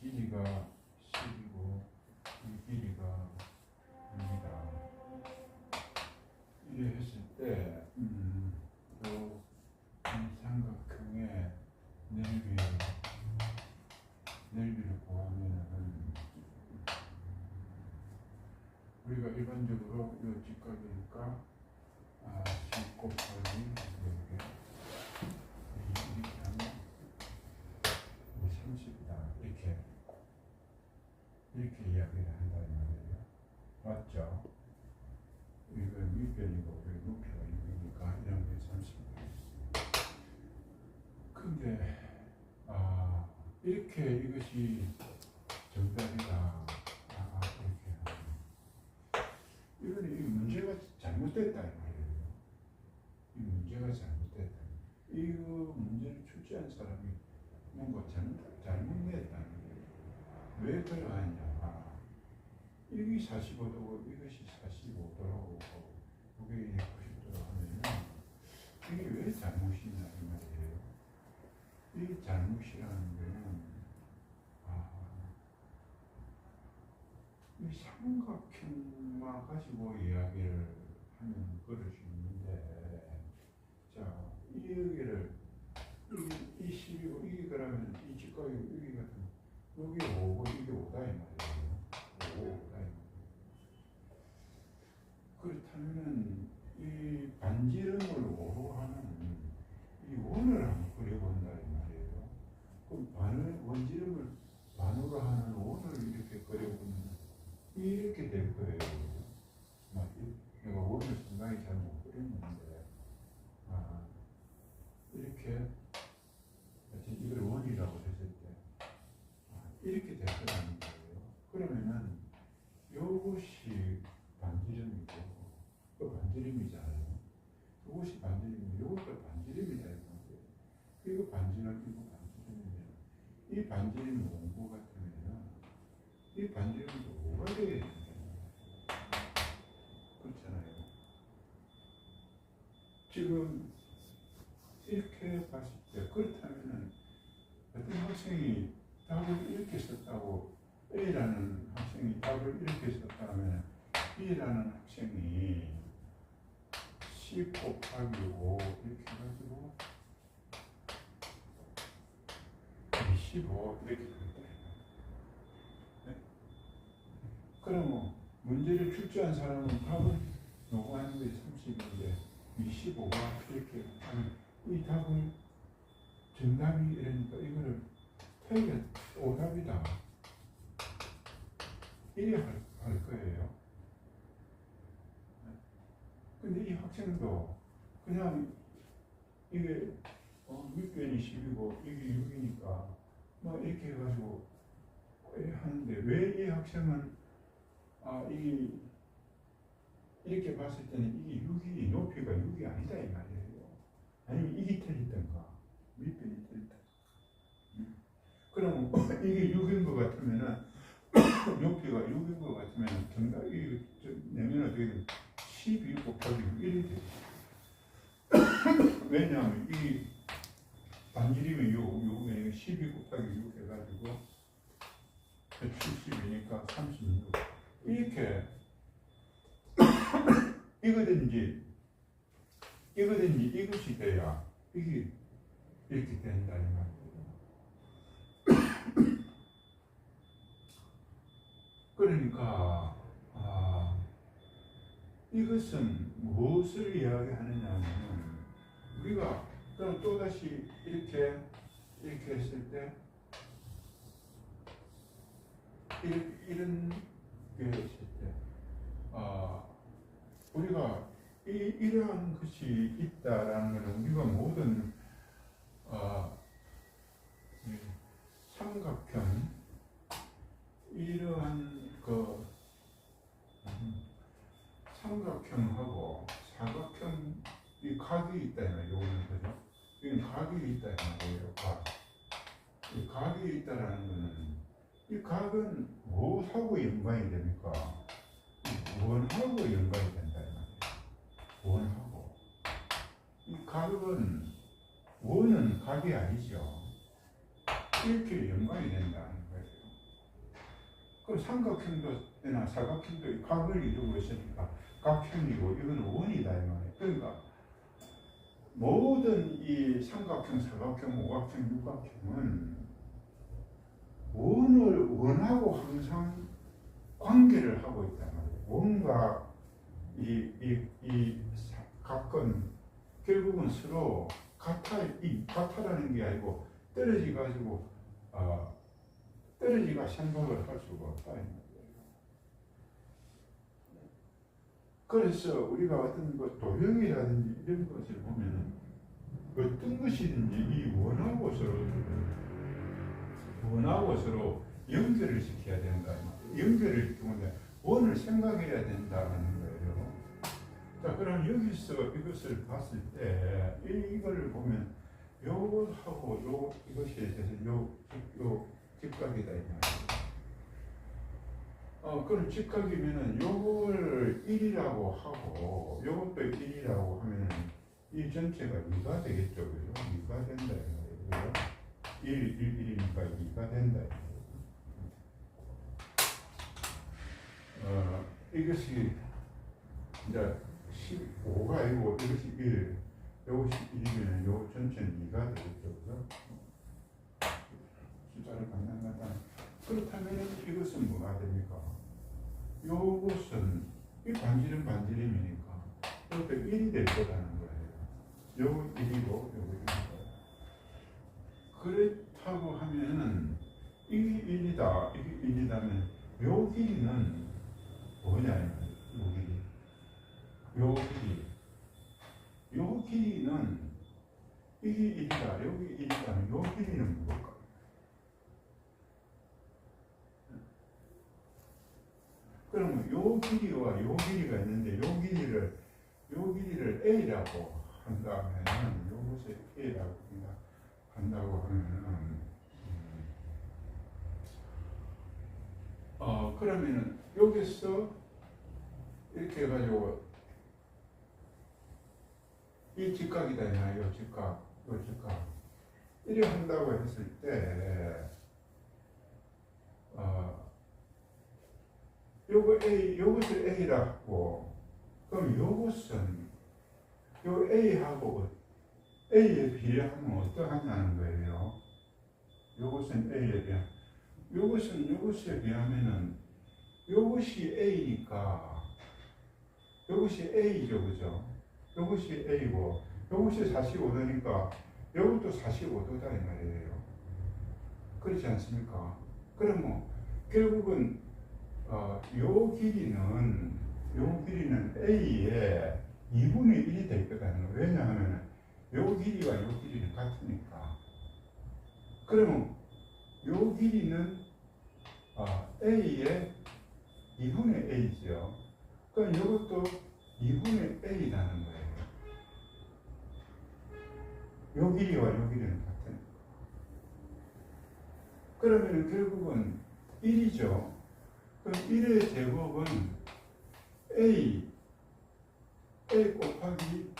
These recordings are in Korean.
길이가 10이고 이 길이가 6이다. 이래 했을 때 요 삼각형의 넓이를 구하면은 우리가 일반적으로 요 직각이니까 10 곱하기 이렇게 하면 30이다. 이렇게 이야기를 한다는 말이에요. 맞죠? 이건 밑변이고 여기 높이가 6이니까 이런 게 30이에요. 근데 이렇게 이것이 정답이다. 이렇게 이 문제가 잘못됐다 이 말이에요. 이 문제가 잘못됐다. 이 문제를 출제한 사람이 뭔가 잘못냈다는 거예요. 왜 그러하냐? 이게 45도고 이것이 45도라고 이게 90도라고 하면은 이게 왜 잘못이냐 이 말이에요. 이 잘못이라는 거는 이 삼각형만 가지고 이야기를 하면 그럴 수 있는데, 자, 이 여기를 이 10이고 이게 그러면 이 직각이고 이게 같으면 여기 5고 이게 5다 이 말이에요. 5다 이 말이에요. 그렇다면 이 반지름을 5로 하는 이 원을 한번 그려본다 이 말이에요. 그럼 원지름을 반으로 하는 원을 이렇게 그려보면 이렇게 될 거예요. 내가 원을 상당히 잘 못 그렸는데, 이렇게 이걸 원이라고 했을 때 이렇게 될 거라는 거예요. 그러면은 이것이 반지름이고 반지름이잖아요. 이것이 반지름이고 이것도 반지름이다 이 말이에요. 이거 반지름 이거 반지름이면 이 반지름이 5고 같으면 이 반지름도 5가 되어야 된다. 그렇잖아요. 지금 이렇게 봤을 때 그렇다면은 어떤 학생이 답을 이렇게 썼다고 A라는 학생이 답을 이렇게 썼다면 B라는 학생이 10 곱하기 5 이렇게 해가지고 25 이렇게 됩니다. 네? 그러면 문제를 출제한 사람은 답을 요구하는 것이 30인데 25가 이렇게 하면 이 답은 정답이 이러니까 이거를 태우게 오답이다. 이래 할 거예요. 근데 이 학생도 그냥 이게 밑변이 10이고 이게 6이니까 뭐 이렇게 해가지고 하는데 왜 이 학생은 이렇게 봤을 때는 이게 6이 높이가 6이 아니다 이 말이에요. 아니면 이게 틀리던가 밑변이 틀리다. 그럼 이게 6인 것 같으면은 높이가 6인 것 같으면 정답이 내면 어떻게 돼? 12 곱하기 1이 돼. 왜냐하면 이 반지름이 6, 12 곱하기 6 해가지고 170이니까 36. 이렇게 이거든지 이것이 돼야 이게 이렇게 된다 이 말이에요. 그러니까 이것은 무엇을 이야기하느냐면 우리가 또다시 이렇게 했을 때 이런 게 했을 때 우리가 이러한 것이 있다라는 것은 우리가 모든 삼각형 이러한 삼각형하고 사각형 이 각이 있다 이 말이에요. 그죠? 이건 각이 있다 이 말이에요. 이 각이 있다라는 것은 이 각은 무엇하고 연관이 됩니까? 원하고 연관이 된다 이 말이에요. 원하고 이 각은 원은 각이 아니죠. 이렇게 연관이 된다는 거예요. 그 삼각형도나 사각형도 이 각을 이루고 있으니까 각형이고 이건 원이다 이 말이에요. 그러니까 모든 이 삼각형, 사각형, 오각형, 육각형은 원하고 항상 관계를 하고 있단 말이에요. 원과 이 각은 결국은 서로 같아라는 게 아니고 떨어지가 생각을 할 수가 없다. 그래서 우리가 어떤 그 도형이라든지 이런 것을 보면 어떤 것이든지 이 원하고 서로 연결을 시켜야 된다. 연결을 시키면 원을 생각해야 된다는 거예요. 자, 그럼 여기서 이것을 봤을 때 이거를 보면 요하고 이것에 대해서 요 직각이다 이 말이에요. 그럼 직각이면은 요걸 1이라고 하고 요것도 1이라고 하면은 이 전체가 2가 되겠죠. 그죠? 2가 된다 이 말이에요. 1이니까 2가 된다 이 말이에요. 이것이 이제 15가 아니고 이것이 1, 이것이 1이면 요 전체는 2가 되겠죠. 그죠? 숫자를 간단하다. 그렇다면 이것은 뭐가 됩니까? 요것은 이 반지름 반지름이니까 이것도 1이 될 거라는 거예요. 요거 1이고 요거 1이고 그렇다고 하면은 이게 1이다 이게 1이다면 요 길이는 뭐냐 요 길이는 이게 1이다 여기 1이다면 요 길이는 뭘까? 그러면 요 길이와 요 길이가 있는데 요 길이를 A라고 한다면 요것을 A라고 한다고 하면은 그러면은 여기서 이렇게 해가지고 이 직각이다 요 직각 이래 한다고 했을 때 요것을 A라 하고, 그럼 요것은 요 A하고 A에 비례하면 어떠하냐는 거예요. 요것은 A에 비해, 요것은 요것에 비하면은 요것이 A니까 요것이 A죠, 그죠? 요것이 A고 요것이 45도니까 요것도 45도다 이 말이에요. 그렇지 않습니까? 그러면 결국은 요 길이는 A의 2분의 1이 될 거라는 거예요. 왜냐하면 요 길이와 요 길이는 같으니까. 그러면 요 길이는 A의 2분의 A죠. 그럼 이것도 2분의 A라는 거예요. 요 길이와 요 길이는 같으니까. 그러면 결국은 1이죠. 그럼 1의 제곱은 A 곱하기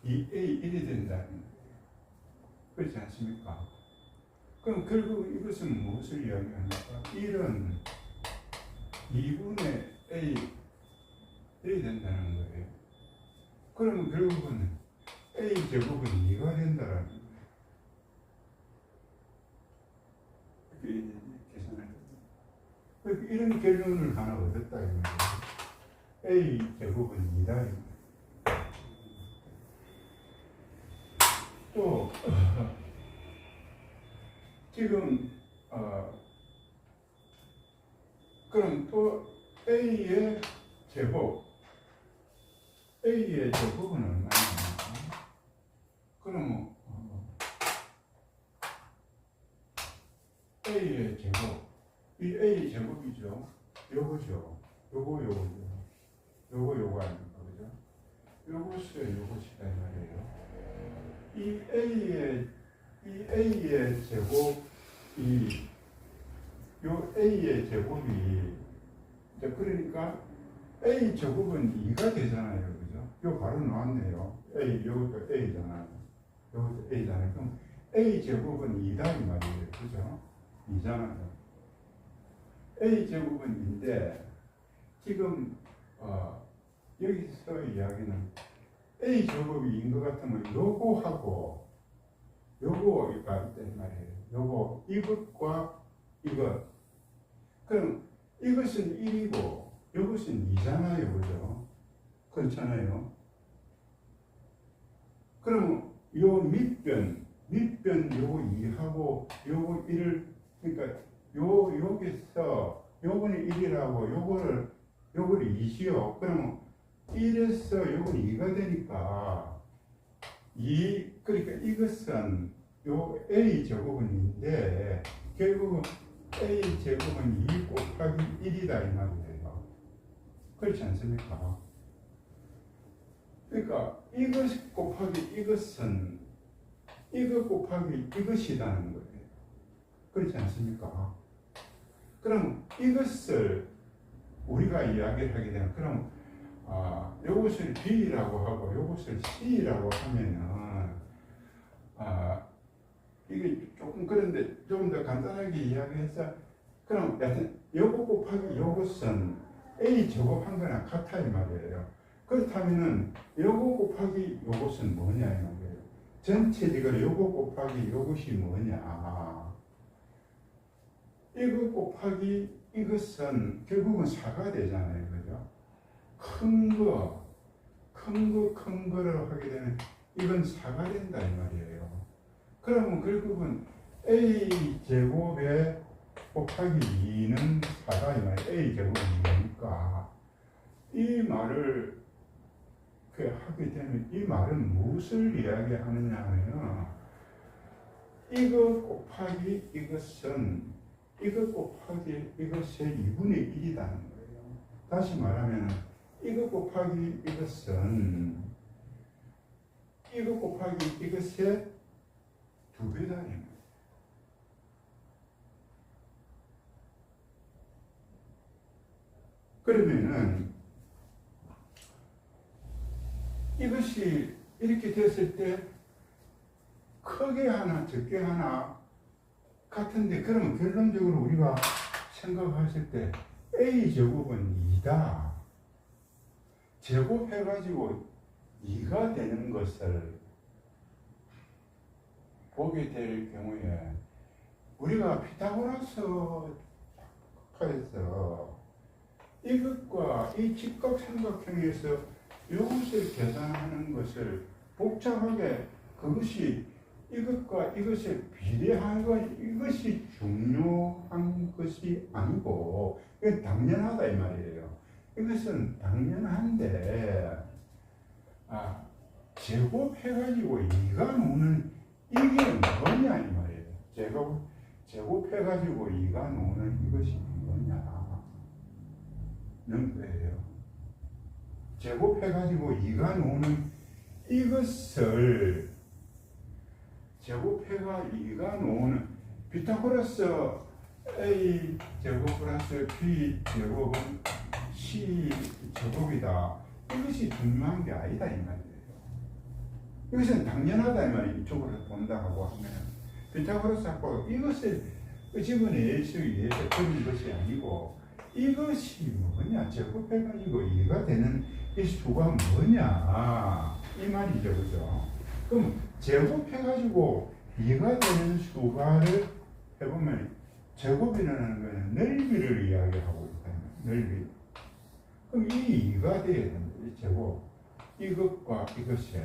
2A1이 된다는 거예요. 그렇지 않습니까? 그럼 결국 이것은 무엇을 이야기합니까? 1은 2분의 A 된다는 거예요. 그러면 결국은 A 제곱은 2가 된다는 거예요. 이런 결론을 하나 얻었다 이거예요. A 제곱은 2다. 또 지금 그럼 또 A의 제곱은 얼마냐? 그러면 A의 제곱, 이 A 제곱이죠. 요거죠. 요거 아닙니까, 그죠? 요것이다 이 말이에요. 이 A의 제곱, 요 A의 제곱이 이제 그러니까 A 제곱은 2가 되잖아요, 그죠? 요 바로 나왔네요. 요것도 A잖아요. 요것도 A잖아요. 그럼 A 제곱은 2다 이 말이에요, 그죠? 2잖아요. A 제곱은 2인데 지금 여기서 이야기는 A 제곱이 2인 것 같으면 요거하고 요거가 있단 말이에요. 요거 이것과 이것. 그럼 이것은 1이고 이것은 2잖아요. 그죠? 그렇잖아요. 그럼 요 밑변 요거 2하고 요거 1을 그러니까 여기서 요거는 1이라고 요거를 2시요. 그러면 1에서 요거는 2가 되니까 그러니까 이것은 요 A 제곱은인데 결국은 A 제곱은 2 곱하기 1이다 이 말이에요. 그렇지 않습니까? 그러니까 이것 곱하기 이것은 이것 곱하기 이것이라는 거예요. 그렇지 않습니까? 그럼 이것을 우리가 이야기를 하게 되면 그럼 요것을 B라고 하고 요것을 C라고 하면은 이게 조금 그런데 좀 더 간단하게 이야기해서 그럼 여하튼 요것 곱하기 요것은 A 제곱한 거랑 같아 이 말이에요. 그렇다면은 요것 곱하기 요것은 뭐냐 이 말이에요. 전체적으로 요것 곱하기 요것이 뭐냐. 이것 곱하기 이것은 결국은 4가 되잖아요. 그죠? 큰 거를 하게 되면 이건 4가 된다 이 말이에요. 그러면 결국은 A 제곱에 곱하기 2는 4가 이 말이에요. A 제곱은 2니까 이 말을 하게 되면 이 말은 무엇을 이야기하느냐 하면 이것 곱하기 이것은 이것 곱하기 이것의 2분의 1이라는 거예요. 다시 말하면 이것 곱하기 이것은 이것 곱하기 이것의 2배다. 그러면은 이것이 이렇게 됐을 때 크게 하나 적게 하나 같은데 그러면 결론적으로 우리가 생각하실 때 A 제곱은 2다. 제곱해가지고 2가 되는 것을 보게 될 경우에 우리가 피타고라스에서 이것과 이 직각삼각형에서 이것을 계산하는 것을 복잡하게 그것이 이것과 이것에 비례한 것 이것이 중요한 것이 아니고 이건 당연하다 이 말이에요. 이것은 당연한데 제곱해가지고 2가 노는 이게 뭐냐 이 말이에요. 제곱해가지고 2가 노는 이것이 뭐냐는 거예요. 제곱해가지고 2가 노는 이것을 제곱해가 2가 노는 피타고라스 A 제곱 플러스 B 제곱은 C 제곱이다. 이것이 중요한 게 아니다 이 말이에요. 이것은 당연하다 이 말이에요. 이쪽으로 본다고 하면 피타고라스하고 이것을 집어내기 위해서 그런 것이 아니고 이것이 뭐냐 제곱해가지고 2가 되는 이 수가 뭐냐 이 말이죠. 그죠? 그럼 제곱해가지고 2가 되는 수가를 해보면 제곱이라는 것은 넓이를 이야기하고 있다. 넓이. 그럼 이 2가 돼야 된다. 이 제곱. 이것과 이것이.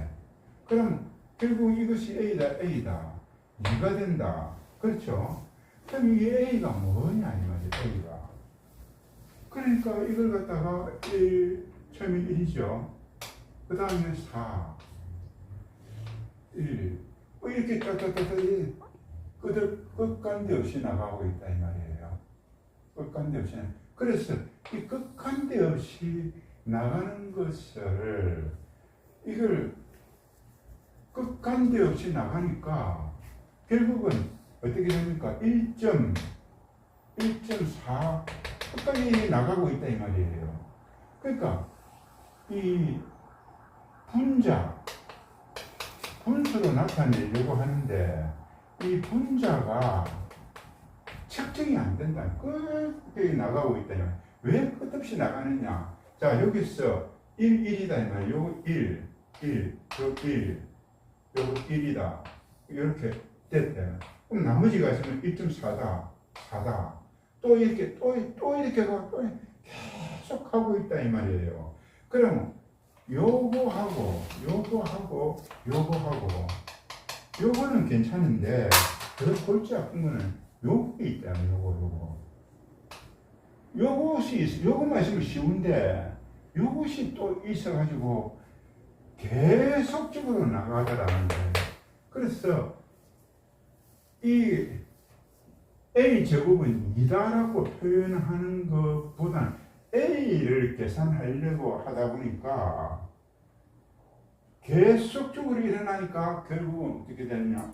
그럼 결국 이것이 A다. 2가 된다. 그렇죠? 그럼 이 A가 뭐냐 이 말이야. A가. 그러니까 이걸 갖다가 1, 처음에 1이죠. 그 다음에 4. 1. 이렇게 끝간데 없이 나가고 있다 이 말이에요. 끝간데 없이. 그래서 이 끝간데 없이 나가는 것을 이걸 끝간데 없이 나가니까 결국은 어떻게 됩니까? 1.4 끝까지 나가고 있다 이 말이에요. 그러니까 이 분수로 나타내려고 하는데 이 분자가 측정이 안 된다. 끝없이 나가고 있다. 왜 끝없이 나가느냐? 자, 여기서 1이다 이 말이야. 요거 1, 요 1, 요거 1이다. 이렇게 됐다. 그럼 나머지가 있으면 1.4다, 4다. 또 이렇게 또 이렇게 하고 또 계속 하고 있다 이 말이에요. 그럼 요거하고 요거는 괜찮은데 더 골치 아픈 거는 요거 있다. 요것만 있으면 쉬운데 요것이 또 있어가지고 계속적으로 나가더라는 거예요. 그래서 이 A제곱은 2다라고 표현하는 것보다는 A를 계산하려고 하다 보니까 계속적으로 일어나니까 결국은 어떻게 되느냐.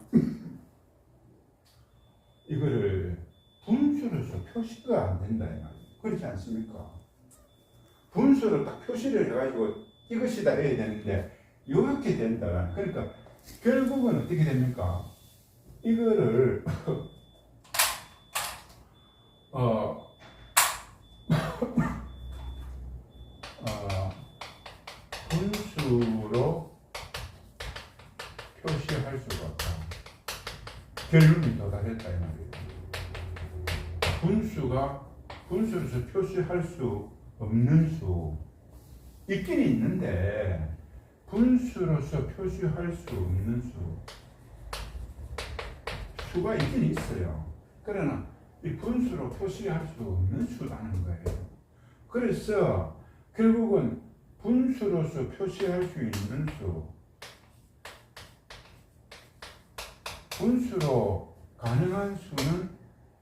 이거를 분수로서 표시가 안 된다 이 말이에요. 그렇지 않습니까? 분수로 딱 표시를 해가지고 이것이다 해야 되는데 이렇게 된다. 그러니까 결국은 어떻게 됩니까? 이거를 분수로 표시할 수가 없다. 결론이 도달했다 이 말이에요. 분수로서 표시할 수 없는 수 있긴 있는데 분수로서 표시할 수 없는 수가 있긴 있어요. 그러나 이 분수로 표시할 수 없는 수라는 거예요. 그래서 결국은 분수로서 표시할 수 있는 수, 분수로 가능한 수는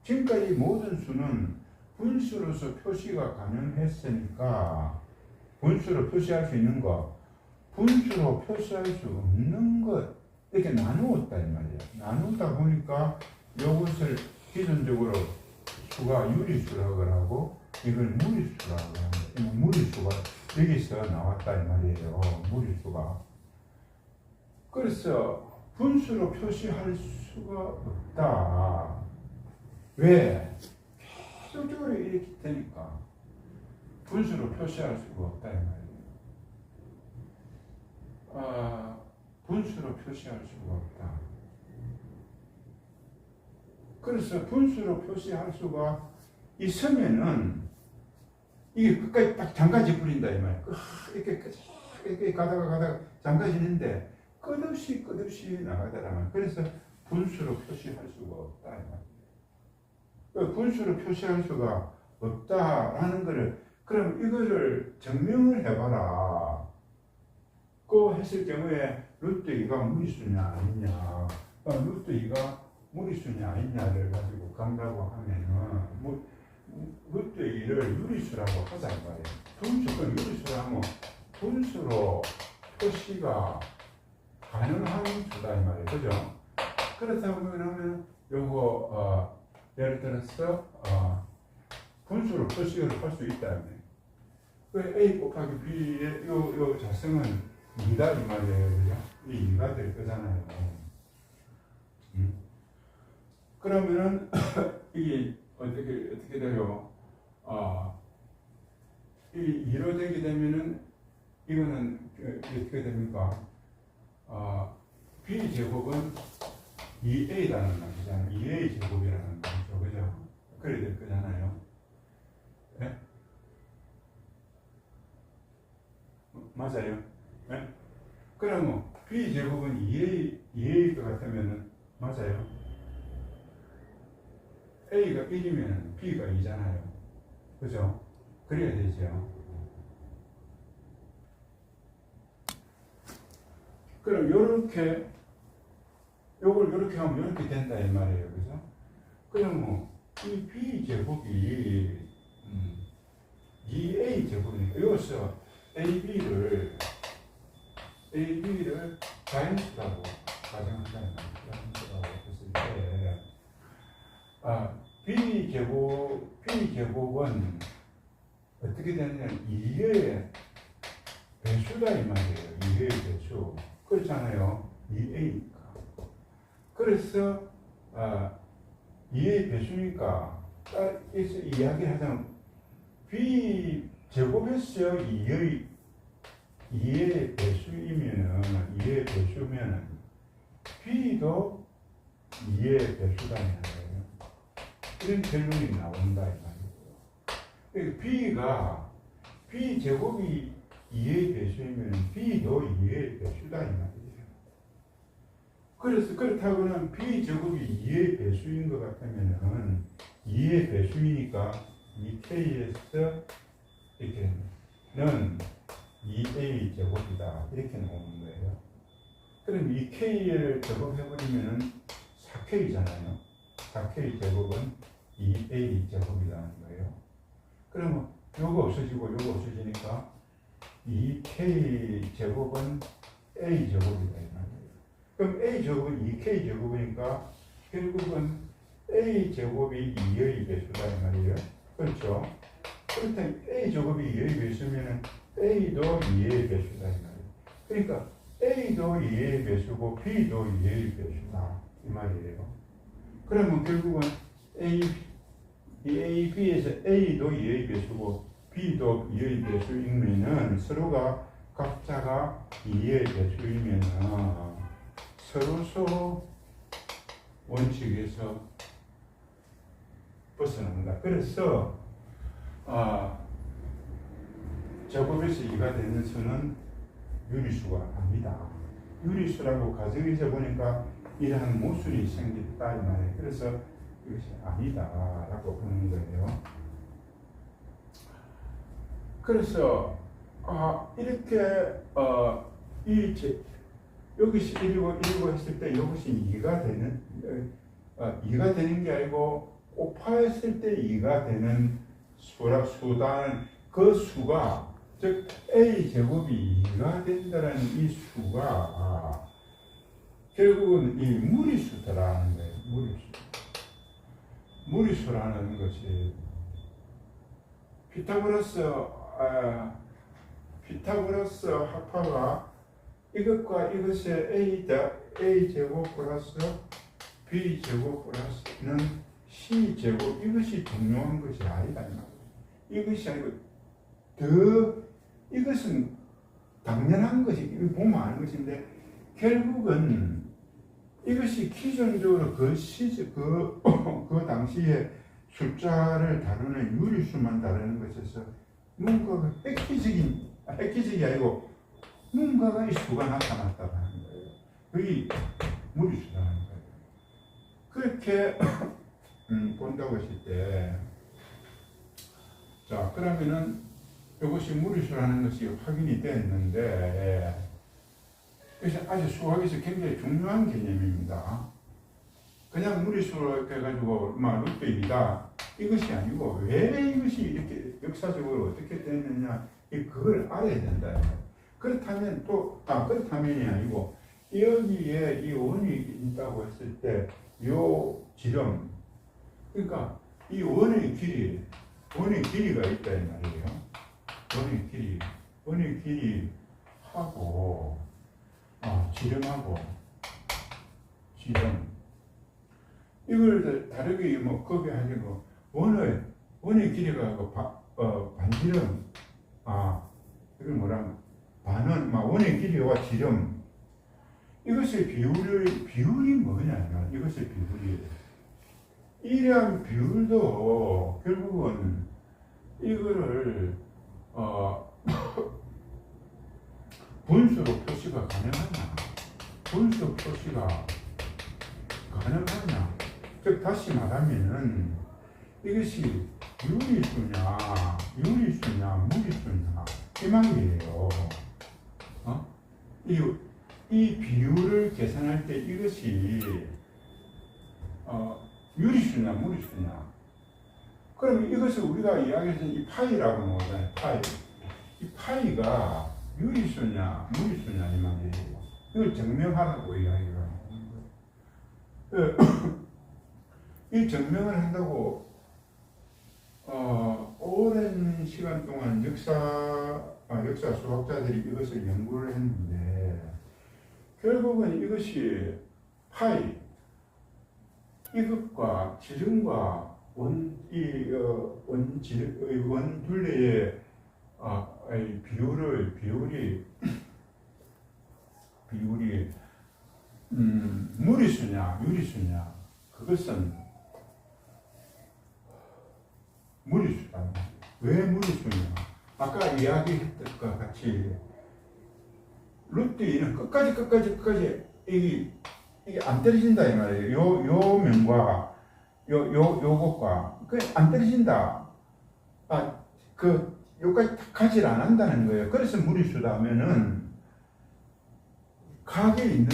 지금까지 모든 수는 분수로서 표시가 가능했으니까 분수로 표시할 수 있는 것, 분수로 표시할 수 없는 것 이렇게 나누었다 이 말이에요. 나누다 보니까 이것을 기존적으로 수가 유리수라고 하고 이걸 무리수라고 합니다. 무리수가 여기서 나왔다 이 말이에요. 무리수가. 그래서 분수로 표시할 수가 없다. 왜? 계속적으로 이렇게 되니까 분수로 표시할 수가 없다 이 말이에요. 분수로 표시할 수가 없다. 그래서 분수로 표시할 수가 있으면은 이게 끝까지 딱 장가지 뿌린다 이 말이에요. 이렇게 가다가 장가지는데 끝없이 나가더라. 그래서 분수로 표시할 수가 없다 이 말이에요. 분수로 표시할 수가 없다라는 거를 그럼 이거를 증명을 해봐라. 그 했을 경우에 루트 2가 무리수냐 아니냐, 루트 2가 무리수냐 아니냐를 가지고 간다고 하면은 루트 2를 유리수라고 하자 이 말이에요. 분수가 유리수라면 분수로 표시가 가능한 수다 이 말이에요. 그죠? 그렇다고 하면 요거 예를 들어서 분수로 표시를 할 수 있다. 그 A 곱하기 B의 요 자성은 2다 이 말이에요. 그죠? 이 2가 될 거잖아요. 그러면은 이게 어떻게 돼요? 이 2로 되게 되면은 이거는 어떻게 됩니까? B 제곱은 2A라는 말이잖아요. 2A 제곱이라는 말이죠. 그죠? 그래야 될 거잖아요. 네? 맞아요. 네? 그러면 B 제곱은 2A일 것 같으면은 맞아요. A가 1이면 B가 2잖아요. 그죠? 그래야 되죠. 그럼 요렇게 요걸 요렇게 하면 요렇게 된다 이 말이에요. 그죠? 그럼 이 B 제곱이 2A 제곱이니까 여기서 AB를 자연수라고 가정한다는 거예요. 자연수라고 했을 때 B 제곱은 어떻게 되느냐 2의 배수다 이 말이에요. 2의 배수. 그렇잖아요. 2A니까. 그래서 2의 배수니까 여기서 이야기를 하자면 B 제곱에서 2의 배수면은 B도 2의 배수다는 거예요. 이런 결론이 나온다 이 말이고요. B가 B 제곱이 2의 배수이면 B도 2의 배수다 이 말이에요. 그래서 그렇다고는 B 제곱이 2의 배수인 것 같으면은 2의 배수이니까 2K에서 이렇게는 2A 제곱이다 이렇게 나오는 거예요. 그럼 2K를 제곱해버리면은 4K잖아요. 4K 제곱은 2A 제곱이라는 거예요. 그러면 요거 없어지고 요거 없어지니까 2K 제곱은 A 제곱이다 이 말이에요. 그럼 A 제곱은 2K 제곱이니까 결국은 A 제곱이 2의 배수다 이 말이에요. 그렇죠? 그렇다면 A 제곱이 2의 배수면은 A도 2의 배수다 이 말이에요. 그러니까 A도 2의 배수고 B도 2의 배수다 이 말이에요. 그러면 결국은 B에서 A도 2의 배수고 B도 2의 배수이면은 서로가 각자가 2의 배수이면은 서로서 원칙에서 벗어납니다. 그래서 제곱에서 2가 되는 수는 유리수가 아니다. 유리수라고 가정에서 보니까 이러한 모순이 생겼다 이 말이에요. 그래서 이것이 아니다라고 보는 거예요. 그래서 이렇게 여기서 1이고 했을 때 이것이 2가 되는 2가 되는 게 아니고 곱하였을 때 2가 되는 수다는 그 수가 즉 A 제곱이 2가 된다는 이 수가 결국은 이 무리수다라는 거예요. 무리수라는 것이 피타고라스 합파가 이것과 이것의 A 제곱 플러스 B 제곱 플러스는 C 제곱 이것이 중요한 것이 아니다. 이것이 아니고 이것은 당연한 것이 보면 아는 것인데 결국은 이것이 기존적으로 그 당시에 숫자를 다루는 유리수만 다루는 것에서 뭔가가 획기적이 아니고 뭔가가 이 수가 나타났다고 하는 거예요. 그게 무리수라는 거예요. 그렇게 본다고 했을 때, 자 그러면은 이것이 무리수라는 것이 확인이 됐는데, 이것이 아주 수학에서 굉장히 중요한 개념입니다. 그냥 무리수로 해가지고 루트 2다 이것이 아니고 왜 이것이 이렇게 역사적으로 어떻게 됐느냐 그걸 알아야 된다. 그렇다면 그렇다면이 아니고 여기에 이 원이 있다고 했을 때 요 지름 그러니까 이 원의 길이가 있다 이 말이에요. 원의 길이하고 지름하고 이걸 다르게 거기 하려고 원의 길이가 반지름 이걸 뭐라 반원 원의 길이와 지름 이것의 비율이 뭐냐 이것의 비율이 이러한 비율도 결국은 이거를 분수로 표시가 가능하냐 즉 다시 말하면은 이것이 유리수냐 무리수냐 이 말이에요. 이 비율을 계산할 때 이것이 유리수냐 무리수냐 그럼 이것을 우리가 이야기했던 이 파이라고 나오잖아요. 이 파이가 유리수냐 무리수냐 이 말이에요. 이걸 증명하라고 이야기를 하는 거예요. 이 증명을 한다고 오랜 시간 동안 역사 수학자들이 이것을 연구를 했는데 결국은 이것이 파이 이것과 지름과 원둘레의 비율이 무리수냐 유리수냐, 그것은 무리수다. 왜 무리수냐? 아까 이야기했던 것 같이 루트 2는 끝까지 이게 안 떨어진다 이 말이에요. 요 면과 요것과 안 떨어진다. 요까지 가지 안 한다는 거예요. 그래서 무리수다 하면은 각이 있는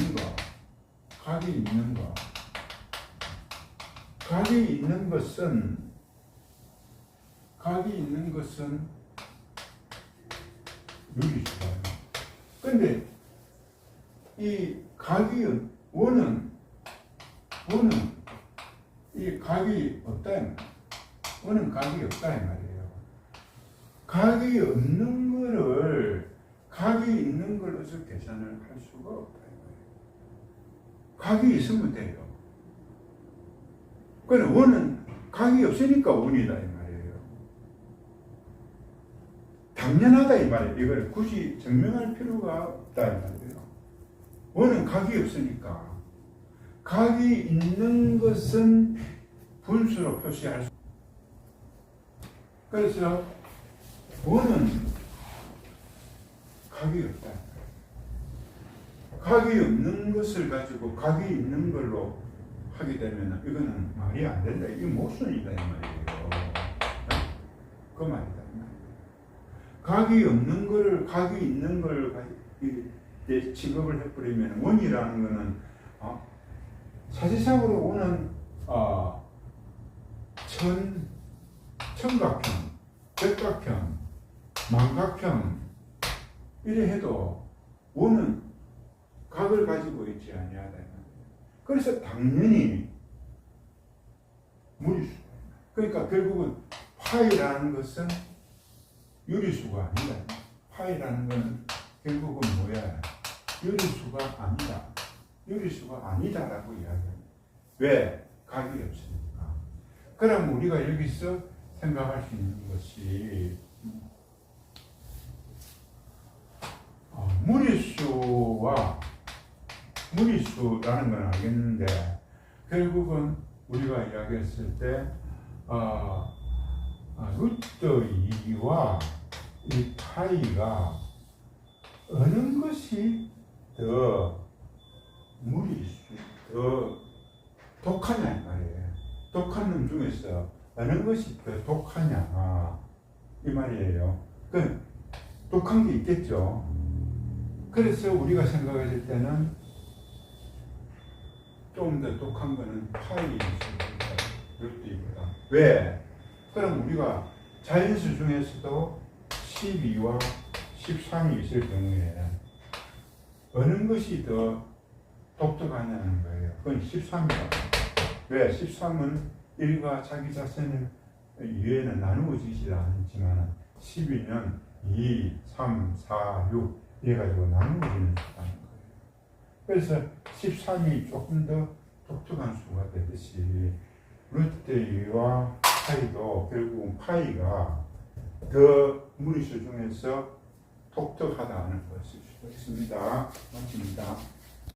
것은 유리수다. 근데 이 각이 원은 이 각이 없다. 원은 각이 없다 이 말이에요. 각이 없는 거를 각이 있는 걸로서 계산을 할 수가 없다 이 말이에요. 각이 있으면 돼요. 그래 원은 각이 없으니까 원이다 이 말이에요. 당연하다 이 말이에요. 이걸 굳이 증명할 필요가 없다 이 말이에요. 원은 각이 없으니까. 각이 있는 것은 분수로 표시할 수. 그래서 원은 각이 없다. 각이 없는 것을 가지고 각이 있는 걸로 하게 되면 이거는 말이 안 된다. 이게 모순이다 이 말이에요. 그 말이다. 각이 없는 거를 각이 있는 걸 취급을 해버리면 원이라는 거는 사실상으로 원은 천각형, 백각형, 만각형 이래 해도 원은 각을 가지고 있지 아니하다. 그래서 당연히 무리수. 그러니까 결국은 파이라는 것은 유리수가 아니다. 파이라는 것은 결국은 뭐야? 유리수가 아니다. 유리수가 아니다라고 이야기합니다. 왜? 각이 없으니까. 그럼 우리가 여기서 생각할 수 있는 것이 무리수라는 건 알겠는데 결국은 우리가 이야기했을 때 루트 2와 이 파이가 어느 것이 더 더 독하냐 이 말이에요. 독한 놈 중에서 어느 것이 더 독하냐 이 말이에요. 그 독한 게 있겠죠. 그래서 우리가 생각했을 때는 좀 더 독한 거는 파이일 수 있다. 왜? 그럼 우리가 자연수 중에서도 12와 13이 있을 경우에 어느 것이 더 독특하냐는 거예요. 그건 13이라고. 왜? 13은 1과 자기 자신을 이외에는 나누어지지 않지만 12는 2, 3, 4, 6 이래가지고 나누어지는 수라는 거예요. 그래서 13이 조금 더 독특한 수가 되듯이 루트 2와 파이도 결국은 파이가 더 무리수 중에서 독특하다는 것일 수도 있습니다. 맞습니다.